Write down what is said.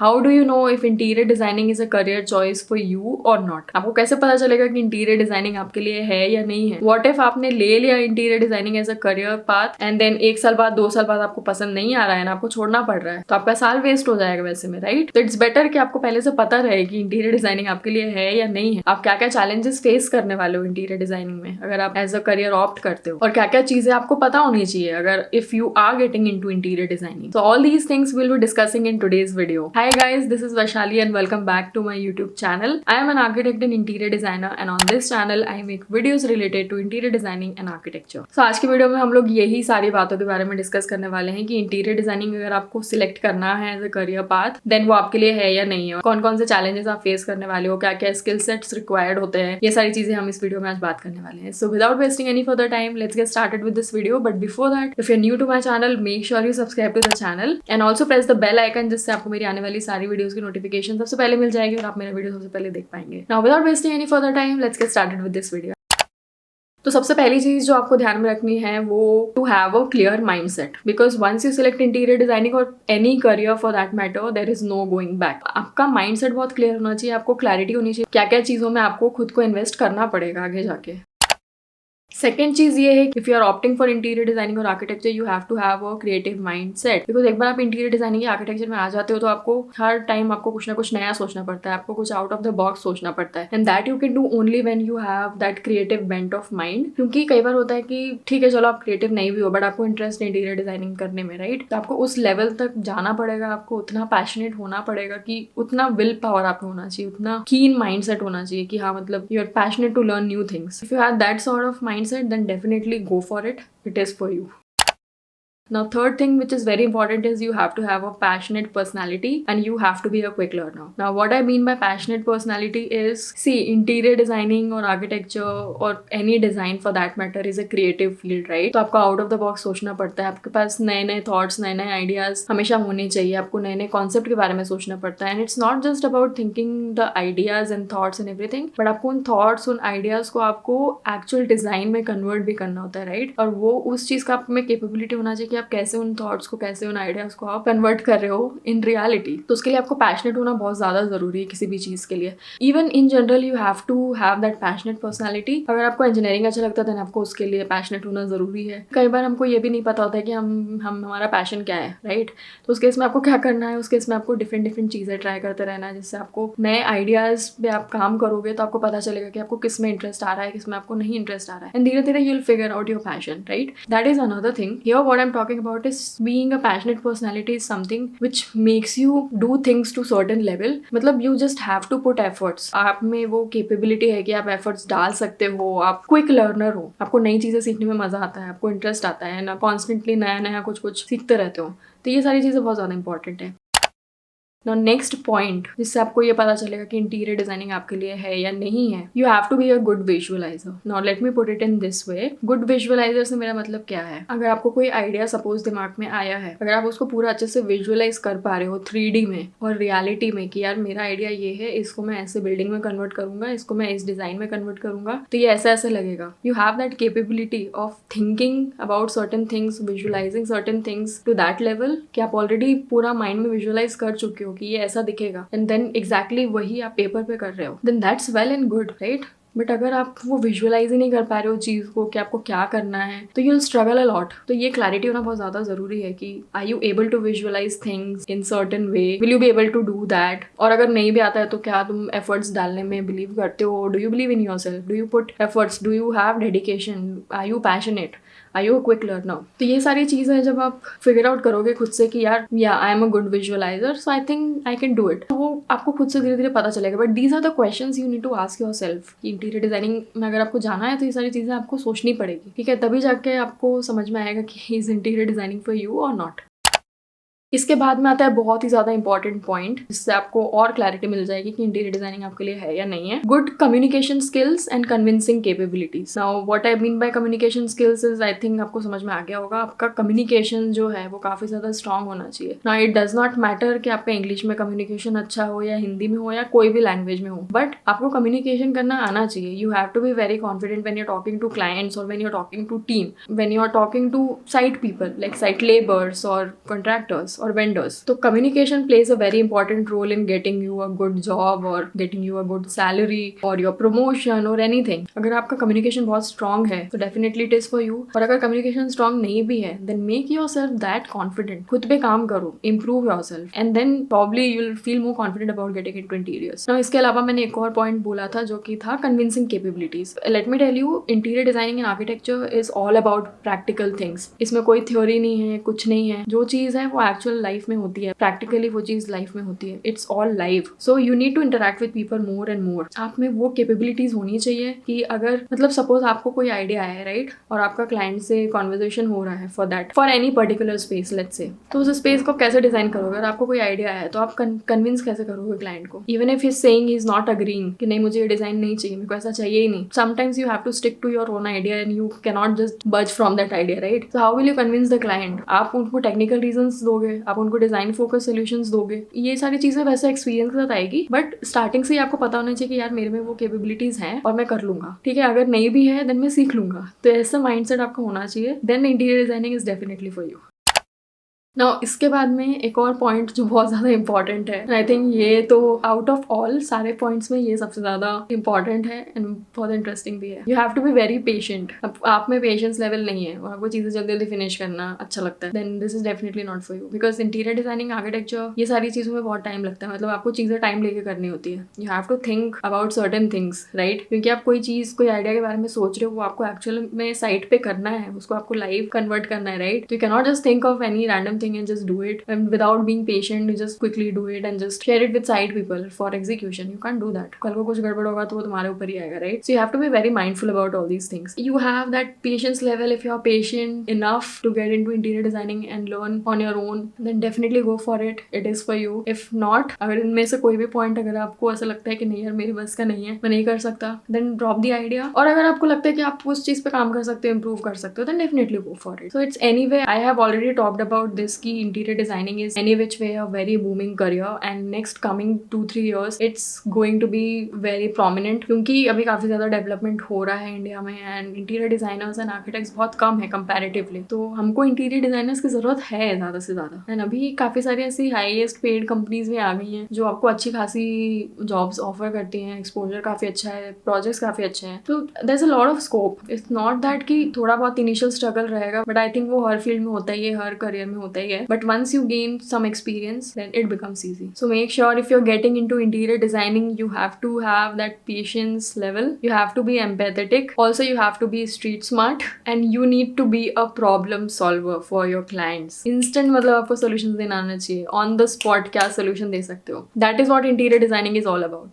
How do you know if interior designing is a career choice for you और not? आपको कैसे पता चलेगा कि इंटीरियर डिजाइनिंग आपके लिए है या नहीं है? व्हाट इफ आपने ले लिया interior designing as a career path and then 1 साल बाद 2 साल बाद आपको पसंद नहीं आ रहा है ना, आपको छोड़ना पड़ रहा है, तो आपका साल वेस्ट हो जाएगा वैसे में, राइट? तो इट्स बेटर कि आपको पहले से पता रहे कि इंटीरियर डिजाइनिंग आपके लिए है या नहीं है, आप क्या क्या चैलेंजेस फेस करने वाले हो इंटीरियर डिजाइनिंग में अगर आप एज अ करियर ऑप्ट करते हो, और क्या क्या चीजें आपको पता होनी चाहिए अगर if you are getting into interior designing. So all these things we'll be discussing in today's video. Hi guys, this is Vaishali and welcome back to my YouTube channel. I am an architect and interior designer and on this channel I make videos related to interior designing and architecture. So आज की video में हम लोग यही सारी बातों के बारे में डिस्कस करने वाले हैं कि इंटीरियर डिजाइनिंग अगर आपको सिलेक्ट करना है as a career path then वो आपके लिए है या नहीं है, कौन कौन से चैलेंजेस आप फेस करने वाले हो, क्या क्या स्किल सेट्स रिक्वायर्ड होते हैं, ये सारी चीजें हम इस वीडियो में आज बात करने वाले हैं. So without wasting any further time, let's get started with this video. But before that, if you're new to my channel, make sure you subscribe to the channel and also press the bell icon जिससे आपको मेरी आने वाली सारी videos की notification सबसे पहले मिल जाएगी और आप मेरा वीडियो सबसे पहले देख पाएंगे. Now without wasting any further time, let's get started with this video. तो सबसे पहली चीज जो आपको ध्यान में रखनी है वो to have a clear mindset, because once you select interior designing or any career for that matter there is no going back. आपका माइंडसेट बहुत क्लियर होना चाहिए, आपको क्लैरिटी होनी चाहिए क्या क्या चीजों में आपको खुद को इन्वेस्ट करना पड़ेगा आगे जाके. सेकेंड चीज ये है if you are opting for interior designing or architecture you have to have a creative mind set, because एक बार आप इंटीरियर डिजाइनिंग या आर्किटेक्चर में आ जाते हो तो आपको हर टाइम आपको कुछ ना कुछ नया सोचना पड़ता है, आपको कुछ आउट ऑफ द बॉक्स सोचना पड़ता है and that you can do only when you have that creative bent of mind. क्योंकि कई बार होता है कि ठीक है चलो आप क्रिएटिव नहीं भी हो बट आपको इंटरेस्ट है इंटीरियर डिजाइनिंग करने में, राइट? तो आपको उस लेवल तक जाना पड़ेगा, आपको उतना पैशनेट होना पड़ेगा कि उतना विल पावर आपको होना चाहिए, उतना कीन माइंड सेट होना चाहिए कि हाँ मतलब you are passionate to learn new things. If you have that sort of mindset then definitely go for it. It is for you. Now third thing which is very important is you have to have a passionate personality and you have to be a quick learner. Now what I mean by passionate personality is, see, interior designing or architecture or any design for that matter is a creative field, right? तो आपको out of the box सोचना पड़ता है, आपके पास नए नए thoughts, नए नए ideas हमेशा होने चाहिए, आपको नए नए concept के बारे में सोचना पड़ता है. And it's not just about thinking the ideas and thoughts and everything, but आपको उन thoughts, उन ideas को आपको actual design में convert भी करना होता है, right? और वो उस चीज़ का आप में capability होना चाहिए कि आप कैसे उन थॉट्स को, कैसे उन आइडियाज को आप कन्वर्ट कर रहे हो इन रियलिटी. तो उसके लिए आपको पैशनेट होना बहुत ज्यादा जरूरी है किसी भी चीज के लिए. Even in general you have to have that passionate personality. अगर आपको इंजीनियरिंग अच्छा लगता है तो आपको उसके लिए पैशनेट होना जरूरी है. कई बार हमको ये भी नहीं पता होता है कि हम हमारा पैशन क्या है, राइट? तो उस केस में आपको क्या करना है, उस केस में आपको डिफरेंट चीजें ट्राई करते रहना है जिससे आपको नए आइडियाज पे आप काम करोगे तो आपको पता चलेगा कि आपको किस में इंटरेस्ट आ रहा है, किस में आपको नहीं इंटरेस्ट आ रहा है, एंड धीरे धीरे you will figure out your passion, right? That is another thing. Here what I am talking about being a passionate personality is something which makes you do things to certain level. मतलब you just have to put efforts. आप में वो capability है कि आप efforts डाल सकते हो, आप quick learner हो, आपको नई चीजें सीखने में मजा आता है, आपको इंटरेस्ट आता है ना, कॉन्स्टेंटली नया नया कुछ कुछ सीखते रहते हो. तो ये सारी चीजें बहुत ज्यादा इंपॉर्टेंट है. Now next point जिससे आपको ये पता चलेगा कि इंटीरियर डिजाइनिंग आपके लिए है या नहीं है, you have to be a good visualiser. Now let me put it in this way. Good visualiser से मेरा मतलब क्या है? अगर आपको कोई आइडिया सपोज दिमाग में आया है, अगर आप उसको पूरा अच्छे से विजुअलाइज कर पा रहे हो 3D में और रियलिटी में कि यार मेरा आइडिया ये है, इसको मैं ऐसे बिल्डिंग में कन्वर्ट करूंगा, इसको मैं इस डिजाइन में कन्वर्ट करूंगा तो ये ऐसा ऐसे लगेगा. You have that capability of thinking about certain things, visualising certain things to that level कि आप ऑलरेडी पूरा माइंड में विजुअलाइज कर चुके हो कि ये ऐसा दिखेगा एंड देन एग्जैक्टली वही आप पेपर पे कर रहे हो, then that's well and good, right? But अगर आप वो विजुअलाइज ही नहीं कर पा रहे हो चीज को कि आपको क्या करना है तो you will struggle a lot. तो ये क्लैरिटी होना बहुत ज्यादा जरूरी है कि are you able to visualise things in certain way, will you be able to do that? और अगर नहीं भी आता है तो क्या तुम एफर्ट्स डालने में बिलीव करते हो? Do you believe in yourself? Do you put efforts? Do you have dedication? Are you passionate? Are you quick learner? तो ये सारी चीजें जब आप फिगर आउट करोगे खुद से कि यार या I am a good visualiser so I think I can do it, तो वो आपको खुद से धीरे धीरे पता चलेगा. But these are the questions you need to ask yourself. Interior designing में अगर आपको जाना है तो ये सारी चीजें आपको सोचनी पड़ेगी, ठीक है? तभी जाके आपको समझ में आएगा कि is interior designing for you और नॉट. इसके बाद में आता है बहुत ही ज्यादा इंपॉर्टेंट पॉइंट जिससे आपको और क्लैरिटी मिल जाएगी कि इंटीरियर डिजाइनिंग आपके लिए है या नहीं है. Good communication skills and convincing capabilities. Now what I mean by communication skills is, I think आपको समझ में आ गया होगा, आपका कम्युनिकेशन जो है वो काफी ज्यादा स्ट्रांग होना चाहिए. Now it does not matter कि आपका इंग्लिश में कम्युनिकेशन अच्छा हो या हिंदी में हो या कोई भी लैंग्वेज में हो, बट आपको कम्युनिकेशन करना आना चाहिए. You have to be very confident when you are talking to clients or when you are talking to team, when you are talking to site people like site labours or contractors or vendors. तो communication plays a very important role in getting you a good job or getting you a good salary or your promotion or anything. अगर आपका communication बहुत strong है तो definitely it is for you. और अगर communication strong नहीं भी है then make yourself that confident. खुद पे काम करो, improve yourself and then probably you'll feel more confident about getting into interiors. Now इसके अलावा मैंने एक और point बोला था जो कि था convincing capabilities. Let me tell you, interior designing and architecture is all about practical things. इसमें कोई theory नहीं है, कुछ नहीं है. जो चीज़ है वो actual life में होती है. Practically वो चीज़ life में होती है. It's all live. So you need to interact with people more and more. आप में वो capabilities होनी चाहिए कि अगर मतलब suppose आपको कोई idea है right और आपका client से conversation हो रहा है for that for any particular space let's say, तो उस space को कैसे डिजाइन करोगे? अगर आपको कोई आइडिया है तो आप कन्विंस कैसे करोगे क्लाइंट को? Even if he saying he is not agreeing कि नहीं मुझे ये डिजाइन नहीं चाहिए, मेरे को ऐसा चाहिए ही नहीं. Sometimes you have to stick to your own idea and you can not just budge from that idea right. So how will you convince the client? आप उनको टेक्निकल रीजंस दोगे, आप उनको डिजाइन फोकस सोल्यूशंस दोगे. ये सारी चीजें वैसे एक्सपीरियंस के साथ आएगी बट स्टार्टिंग से ही आपको पता होना चाहिए कि यार मेरे में वो कैपेबिलिटीज हैं और मैं कर लूंगा. ठीक है, अगर नहीं भी है देन मैं सीख लूंगा. तो ऐसा माइंडसेट आपका होना चाहिए. Then interior designing is definitely for you. Now इसके बाद में एक और पॉइंट जो बहुत ज़्यादा इंपॉर्टेंट है, आई थिंक ये तो आउट ऑफ ऑल सारे पॉइंट्स में ये सबसे ज़्यादा इंपॉर्टेंट है एंड बहुत इंटरेस्टिंग भी है. You have to be very patient. अब आप में पेशेंस लेवल नहीं है और आपको चीज़ें जल्दी जल्दी फिनिश करना अच्छा लगता है, then this is definitely not for you. Because interior designing, architecture, ये सारी चीज़ों में बहुत टाइम लगता है. मतलब आपको चीज़ें टाइम लेके करनी होती है. You have to think about certain things right, क्योंकि आप कोई चीज़, कोई आइडिया के बारे में सोच रहे हो, वो आपको एक्चुअल में साइट पे करना है, उसको आपको लाइव कन्वर्ट करना है राइट. तो you can not just think of any random thing and just do it. And without being patient, you just quickly do it and just share it with side people for execution. You can't do that. कल को कुछ गड़बड़ होगा तो वो तुम्हारे ऊपर ही आएगा, right? So you have to be very mindful about all these things. You have that patience level. If you are patient enough to get into interior designing and learn on your own, then definitely go for it. It is for you. If not, अगर इनमें से कोई भी point अगर आपको ऐसा लगता है कि नहीं यार मेरी बस का नहीं है, मैं नहीं कर सकता, then drop the idea. और अगर आपको लगता है कि आप उस चीज पे काम कर सकते हो, improve कर सकते हो, then definitely go for it. So it's anyway, I have already talked about this कि interior designing is any which way a very booming career and next coming 2-3 years it's going to be very prominent क्योंकि अभी काफी ज्यादा development हो रहा है India में and interior designers and architects बहुत कम है कंपैरेटिवली. तो हमको इंटीरियर डिजाइनर्स की जरूरत है ज्यादा से ज्यादा. एंड अभी काफी सारी ऐसी हाईएस्ट पेड कंपनीज भी आ गई हैं जो आपको अच्छी खासी जॉब्स ऑफर करती हैं. एक्सपोजर काफी अच्छा है, प्रोजेक्ट्स काफी अच्छे हैं. तो there is a lot of scope. It's not that कि थोड़ा बहुत इनिशियल स्ट्रगल रहेगा बट आई थिंक वो हर फील्ड में होता ही है, हर करियर में होता ही है. But once you gain some experience then it becomes easy. So make sure if you're getting into interior designing you have to have that patience level, you have to be empathetic, also you have to be street smart and you need to be a problem solver for your clients. Instant मतलब आपको solutions देना आना चाहिए. On the spot क्या solution दे सकते हो. That is what interior designing is all about.